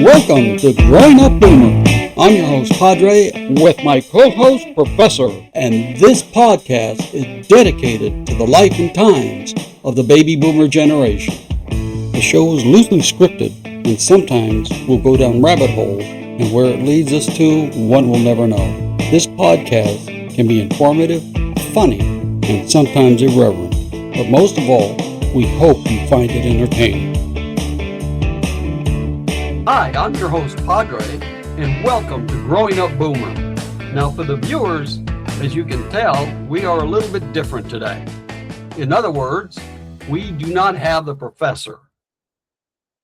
Welcome to Growing Up Boomer. I'm your host, Padre, with my co-host, Professor, and this podcast is dedicated to the life and times of the baby boomer generation. The show is loosely scripted, and sometimes we'll go down rabbit holes, and where it leads us to, one will never know. This podcast can be informative, funny, and sometimes irreverent, but most of all, we hope you find it entertaining. Hi, I'm your host, Padre, and welcome to Growing Up Boomer. Now, for the viewers, as you can tell, we are a little bit different today. In other words, we do not have the professor.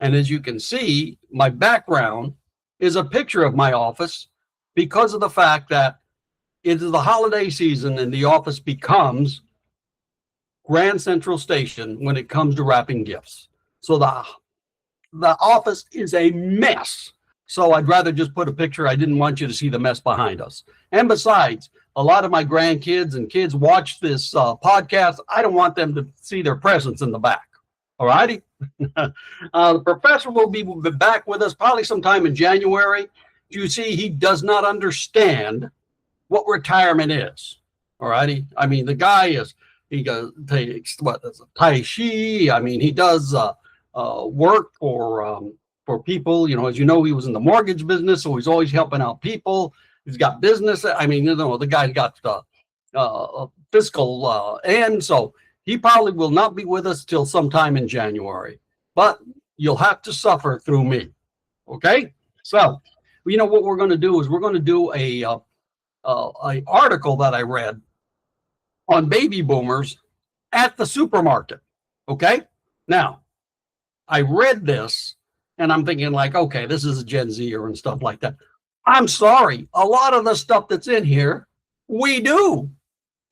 And as you can see, my background is a picture of my office because of the fact that it is the holiday season and the office becomes Grand Central Station when it comes to wrapping gifts. So the office is a mess. So I'd rather just put a picture. I didn't want you to see the mess behind us. And besides, a lot of my grandkids and kids watch this podcast. I don't want them to see their presents in the back. All righty. The professor will be back with us probably sometime in January. You see, he does not understand what retirement is. All righty. I mean, the guy takes Tai Chi. I mean, he does work for people. You know, as you know, he was in the mortgage business, so he's always helping out people. He's got business. I mean, you know, the guy's got fiscal, and so he probably will not be with us till sometime in January. But you'll have to suffer through me. Okay? So, you know what we're going to do is we're going to do a article that I read on baby boomers at the supermarket. Okay? Now, I read this and I'm thinking like, okay, this is a Gen Zer and stuff like that. I'm sorry. A lot of the stuff that's in here, we do.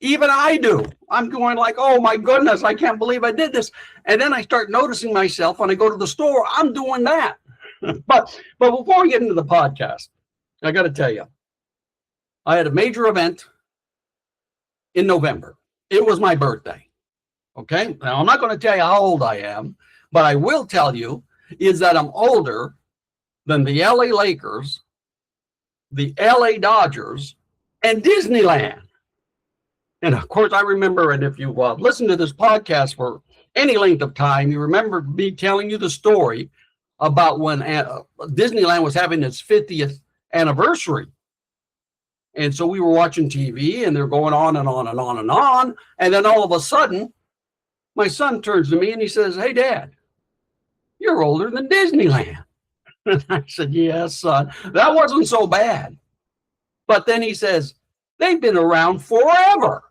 Even I do. I'm going like, oh my goodness, I can't believe I did this. And then I start noticing myself when I go to the store, I'm doing that. But before we get into the podcast, I got to tell you, I had a major event in November. It was my birthday. Okay. Now I'm not going to tell you how old I am, but I will tell you is that I'm older than the LA Lakers, the LA Dodgers, and Disneyland. And of course, I remember, and if you listen to this podcast for any length of time, you remember me telling you the story about when Disneyland was having its 50th anniversary. And so we were watching TV and they're going on and on and on and on. And then all of a sudden, my son turns to me and he says, "Hey, Dad, you're older than Disneyland." And I said, "Yes, son, that wasn't so bad." But then he says, "They've been around forever."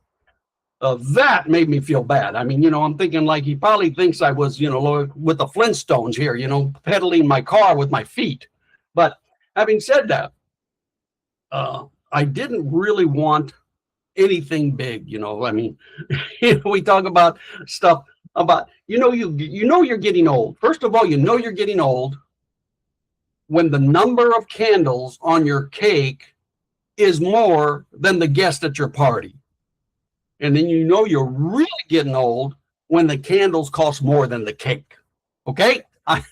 That made me feel bad. I mean, you know, I'm thinking like he probably thinks I was, you know, with the Flintstones here, you know, pedaling my car with my feet. But having said that, I didn't really want anything big, you know. I mean, we talk about stuff about, you know you're getting old. First of all, you know you're getting old when the number of candles on your cake is more than the guest at your party. And then you know you're really getting old when the candles cost more than the cake. Okay? I've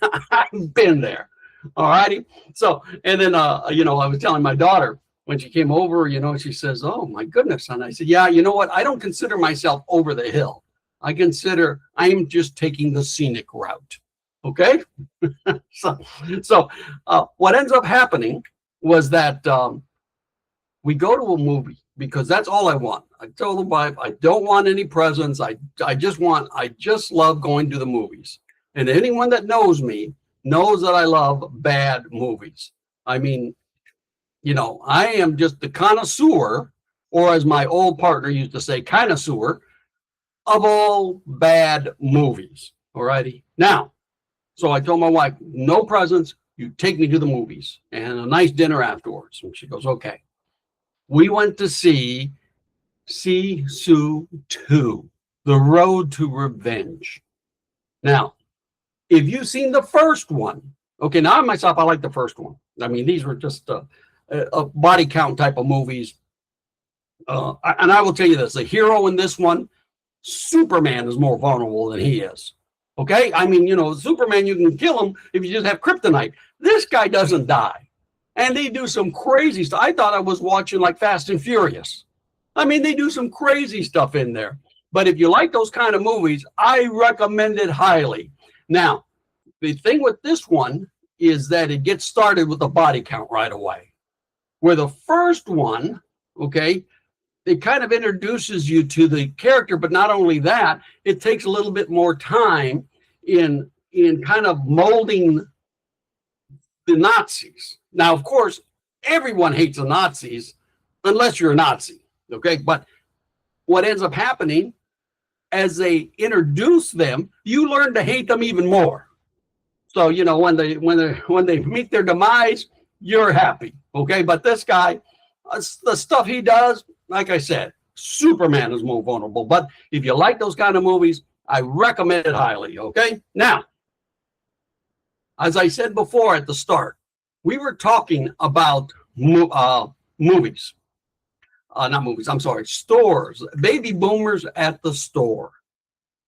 been there. All righty. So, and then, you know, I was telling my daughter when she came over, you know, she says, "Oh my goodness." And I said, "Yeah, you know what? I don't consider myself over the hill. I consider I'm just taking the scenic route." Okay? So what ends up happening was that we go to a movie because that's all I want. I told the wife, I don't want any presents. I just love going to the movies. And anyone that knows me knows that I love bad movies. I mean, you know, I am just the connoisseur, or as my old partner used to say, connoisseur of all bad movies. All righty. Now, so I told my wife, no presents. You take me to the movies and a nice dinner afterwards. And she goes, okay. We went to see Sisu 2, The Road to Revenge. Now, if you've seen the first one, okay, now myself, I like the first one. I mean, these were just a body count type of movies. And I will tell you this, the hero in this one, Superman is more vulnerable than he is. Okay, I mean, Superman, you can kill him if you just have kryptonite. This guy doesn't die, and they do some crazy stuff. I thought I was watching like Fast and Furious. I mean, they do some crazy stuff in there. But if you like those kind of movies, I recommend it highly. Now, the thing with this one is that it gets started with a body count right away. Where the first one, okay, it kind of introduces you to the character, but not only that, it takes a little bit more time in kind of molding the Nazis. Now, of course, everyone hates the Nazis unless you're a Nazi, okay? But what ends up happening as they introduce them, you learn to hate them even more. So, when they meet their demise, you're happy, okay? But this guy, the stuff he does, like I said, Superman is more vulnerable. But if you like those kind of movies, I recommend it highly, okay? Now, as I said before at the start, we were talking about movies. Not movies, I'm sorry, stores, baby boomers at the store,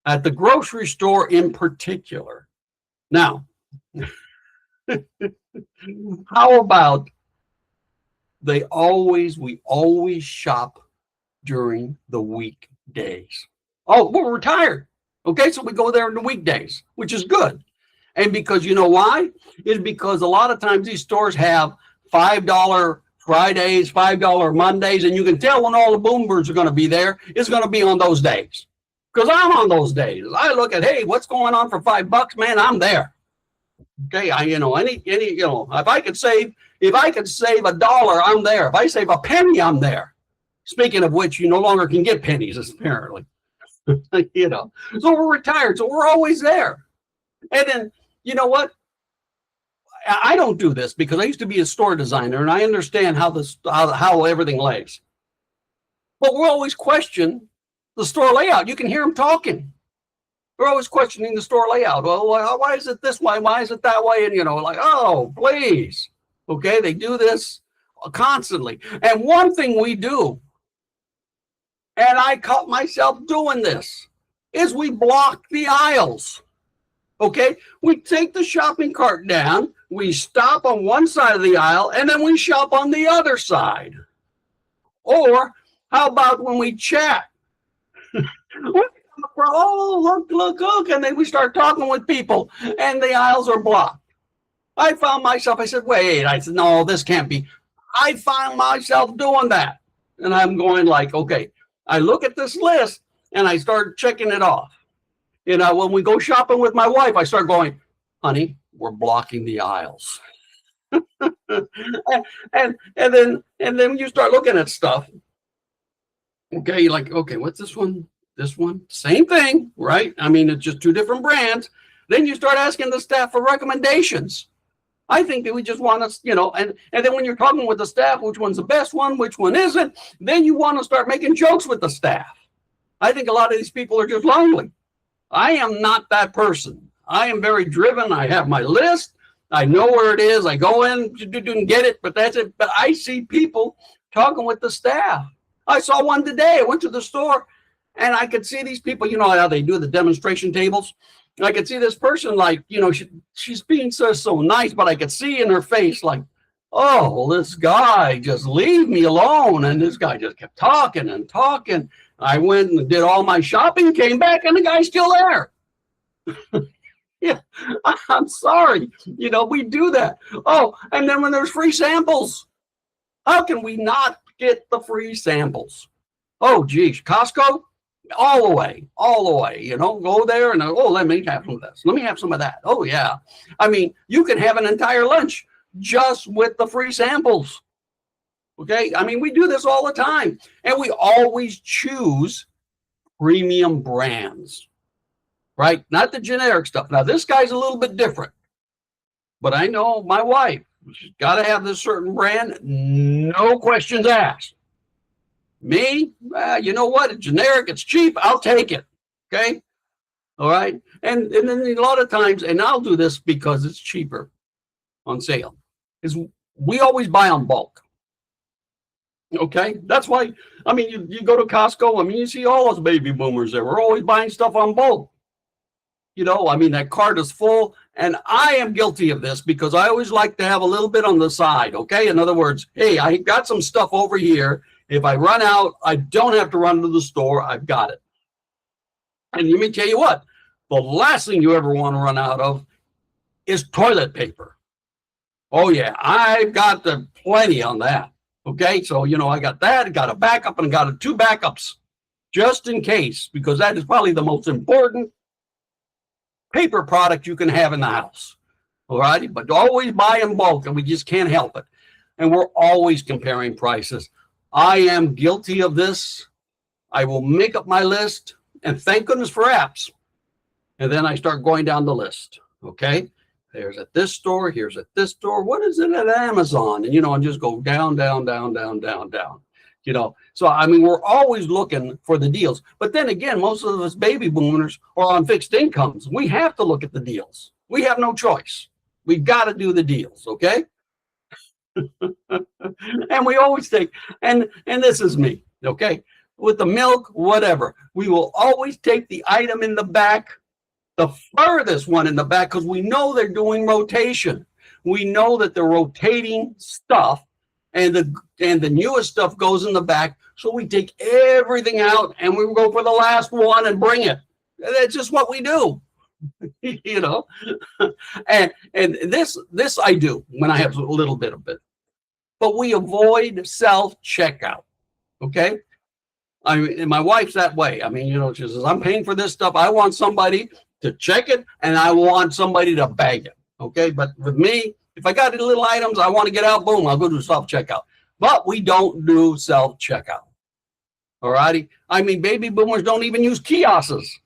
at the grocery store in particular. Now, how about we always shop during the weekdays. Oh, we're retired. Okay, so we go there in the weekdays, which is good. And because you know why? It's because a lot of times these stores have $5 Fridays, $5 Mondays, and you can tell when all the boomers are going to be there. It's going to be on those days. Because I'm on those days. I look at, hey, what's going on for $5? Man, I'm there. Okay, if I could save $1, I'm there. If I save a penny, I'm there. Speaking of which, you no longer can get pennies, apparently. So we're retired, so we're always there. And then, you know what? I don't do this because I used to be a store designer, and I understand how everything lays. But we'll always question the store layout. You can hear them talking. They're always questioning the store layout. Well, why is it this way? Why is it that way? And, like, oh, please. Okay, they do this constantly. And one thing we do, and I caught myself doing this, is we block the aisles. Okay, we take the shopping cart down, we stop on one side of the aisle, and then we shop on the other side. Or how about when we chat? Oh, look, and then we start talking with people, and the aisles are blocked. I found myself, I said, wait, I said, no, this can't be. I found myself doing that. And I'm going like, okay, I look at this list, and I start checking it off. When we go shopping with my wife, I start going, honey, we're blocking the aisles. and then you start looking at stuff. Okay, you're like, okay, what's this one? This one? Same thing, right? I mean, it's just two different brands. Then you start asking the staff for recommendations. I think that we just want us, and then when you're talking with the staff, which one's the best one, which one isn't, then you want to start making jokes with the staff. I think a lot of these people are just lonely. I am not that person. I am very driven. I have my list. I know where it is. I go in, didn't get it, but that's it. But I see people talking with the staff. I saw one today. I went to the store, and I could see these people, how they do the demonstration tables. I could see this person like, she's being so nice, but I could see in her face like, oh, this guy, just leave me alone. And this guy just kept talking and talking. I went and did all my shopping, came back, and the guy's still there. Yeah, I'm sorry. We do that. Oh, and then when there's free samples, how can we not get the free samples? Oh, geez, Costco, all the way, go there and, let me have some of this. Let me have some of that. Oh, yeah. I mean, you can have an entire lunch just with the free samples. Okay. I mean, we do this all the time, and we always choose premium brands, right? Not the generic stuff. Now, this guy's a little bit different, but I know my wife, she's got to have this certain brand. No questions asked. Me, you know what? It's generic. It's cheap. I'll take it. Okay. All right. And then a lot of times, and I'll do this because it's cheaper on sale, is we always buy on bulk. Okay. That's why, I mean, you go to Costco, I mean, you see all those baby boomers there. We're always buying stuff on bulk. You know, I mean, that card is full, and I am guilty of this because I always like to have a little bit on the side, okay? In other words, hey, I got some stuff over here. If I run out, I don't have to run to the store. I've got it. And let me tell you what, the last thing you ever want to run out of is toilet paper. Oh, yeah, I've got the plenty on that, okay? So, you know, I got that, I got a backup, and I got two backups just in case, because that is probably the most important paper product you can have in the house. All righty, but always buy in bulk, and we just can't help it. And we're always comparing prices. I am guilty of this. I will make up my list, and thank goodness for apps. And then I start going down the list. Okay, there's at this store, here's at this store. What is it at Amazon? And, you know, and just go down, down, down, down, down, down. You know, so I mean, we're always looking for the deals. But then again, most of us baby boomers are on fixed incomes. We have to look at the deals. We have no choice. We got to do the deals, okay? And we always take, and this is me, okay? With the milk, whatever. We will always take the item in the back, the furthest one in the back, because we know they're doing rotation. We know that they're rotating stuff. And the newest stuff goes in the back. So we take everything out and we go for the last one and bring it. That's just what we do, you know. And this I do when I have a little bit of it. But we avoid self-checkout, okay? I mean, my wife's that way. I mean, you know, she says, I'm paying for this stuff. I want somebody to check it, and I want somebody to bag it, okay? But with me, if I got little items I want to get out, boom, I'll go do self-checkout. But we don't do self-checkout. All righty? I mean, baby boomers don't even use kiosks.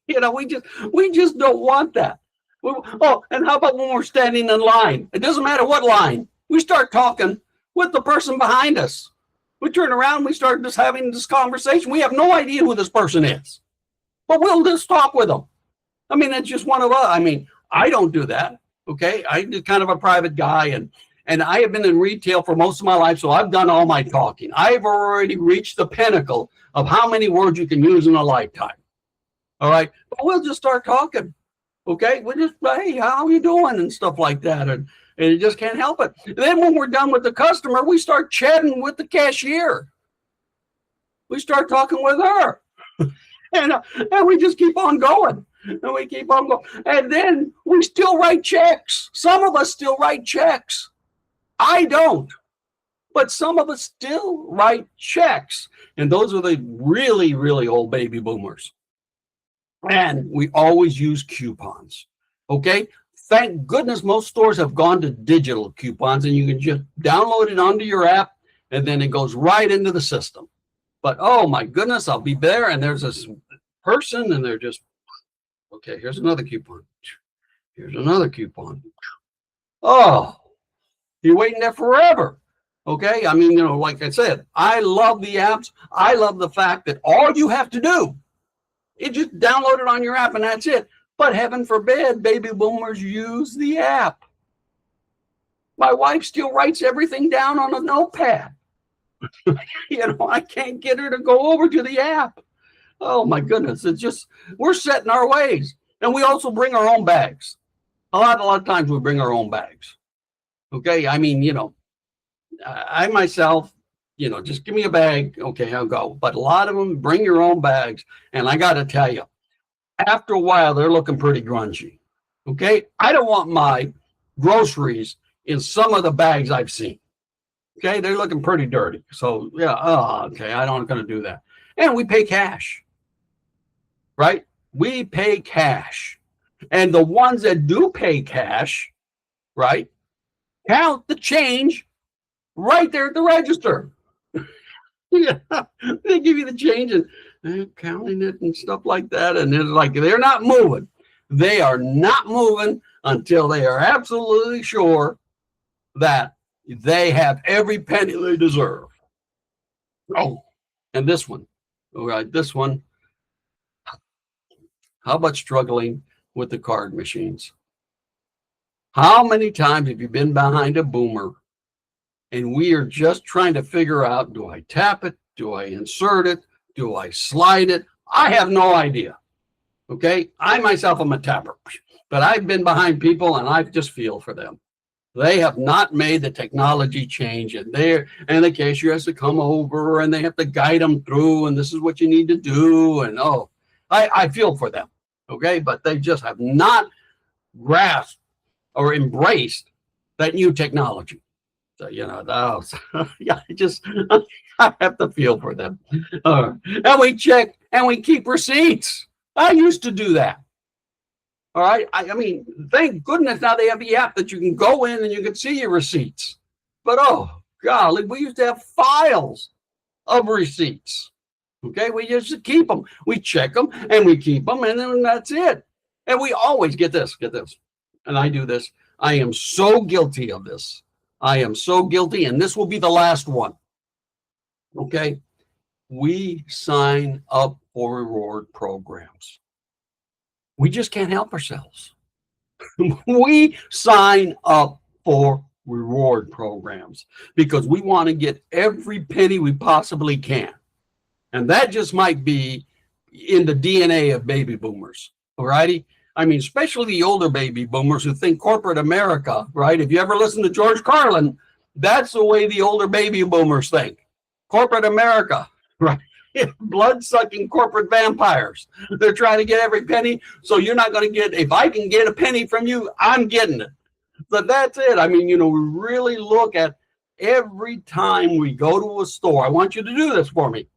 You know, we just don't want that. Oh, and how about when we're standing in line? It doesn't matter what line. We start talking with the person behind us. We turn around, we start just having this conversation. We have no idea who this person is. But we'll just talk with them. I mean, that's just one of us. I mean, I don't do that, okay? I'm just kind of a private guy, and I have been in retail for most of my life, so I've done all my talking. I've already reached the pinnacle of how many words you can use in a lifetime, all right? But we'll just start talking, okay? We'll just, hey, how are you doing, and stuff like that, and you just can't help it. And then when we're done with the customer, we start chatting with the cashier. We start talking with her, and we just keep on going. And we keep on going. And then we still write checks. Some of us still write checks. I don't. But some of us still write checks. And those are the really, really old baby boomers. And we always use coupons. Okay? Thank goodness most stores have gone to digital coupons, and you can just download it onto your app, and then it goes right into the system. But, oh, my goodness, I'll be there, and there's this person, and they're just, okay, here's another coupon. Here's another coupon. Oh, you're waiting there forever. Okay, I mean, you know, like I said, I love the apps. I love the fact that all you have to do is just download it on your app and that's it. But heaven forbid, baby boomers use the app. My wife still writes everything down on a notepad. You know, I can't get her to go over to the app. Oh my goodness, it's just, we're set in our ways. And we also bring our own bags. A lot of times we bring our own bags. Okay, I mean, you know, I myself, you know, just give me a bag. Okay, I'll go. But a lot of them bring your own bags. And I got to tell you, after a while, they're looking pretty grungy. Okay, I don't want my groceries in some of the bags I've seen. Okay, they're looking pretty dirty. So, yeah, okay, I don't going to do that. And we pay cash. Right? We pay cash. And the ones that do pay cash, right, count the change right there at the register. Yeah, they give you the change and counting it and stuff like that. And it's like they're not moving. They are not moving until they are absolutely sure that they have every penny they deserve. Oh, and this one. All right, this one. How about struggling with the card machines? How many times have you been behind a boomer and we are just trying to figure out, do I tap it? Do I insert it? Do I slide it? I have no idea. Okay. I myself am a tapper, but I've been behind people and I just feel for them. They have not made the technology change, and the cashier has to come over and they have to guide them through, and this is what you need to do. And I feel for them. Okay. But they just have not grasped or embraced that new technology. So, yeah, I have to feel for them. And we check and we keep receipts. I used to do that. All right. I mean, thank goodness now they have the app that you can go in and you can see your receipts. But oh, golly, we used to have files of receipts. Okay. We used to keep them. We check them and we keep them, and then that's it. And we always get this. And I do this. I am so guilty of this. I am so guilty. And this will be the last one. Okay. We sign up for reward programs. We just can't help ourselves. We sign up for reward programs because we want to get every penny we possibly can. And that just might be in the DNA of baby boomers. All righty. I mean, especially the older baby boomers who think corporate America, right? If you ever listen to George Carlin, that's the way the older baby boomers think. Corporate America, right? Blood-sucking corporate vampires. They're trying to get every penny. So you're not going to get, if I can get a penny from you, I'm getting it. But that's it. I mean, we really look at every time we go to a store. I want you to do this for me.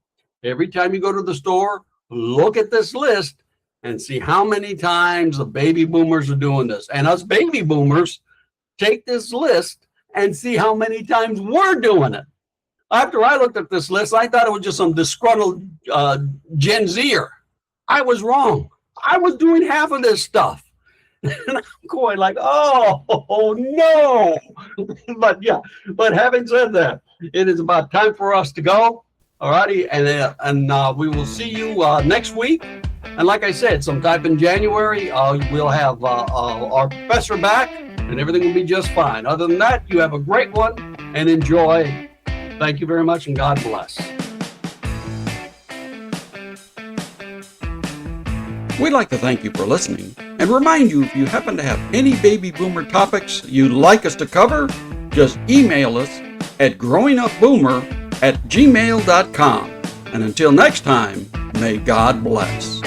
Every time you go to the store, look at this list and see how many times the baby boomers are doing this. And us baby boomers take this list and see how many times we're doing it. After I looked at this list, I thought it was just some disgruntled Gen Zer. I was wrong. I was doing half of this stuff. And I'm going like, oh no. But having said that, it is about time for us to go. All righty. And we will see you next week. And like I said, sometime in January, we'll have our professor back and everything will be just fine. Other than that, you have a great one and enjoy. Thank you very much and God bless. We'd like to thank you for listening and remind you if you happen to have any baby boomer topics you'd like us to cover, just email us at growingupboomer@gmail.com. And until next time, may God bless.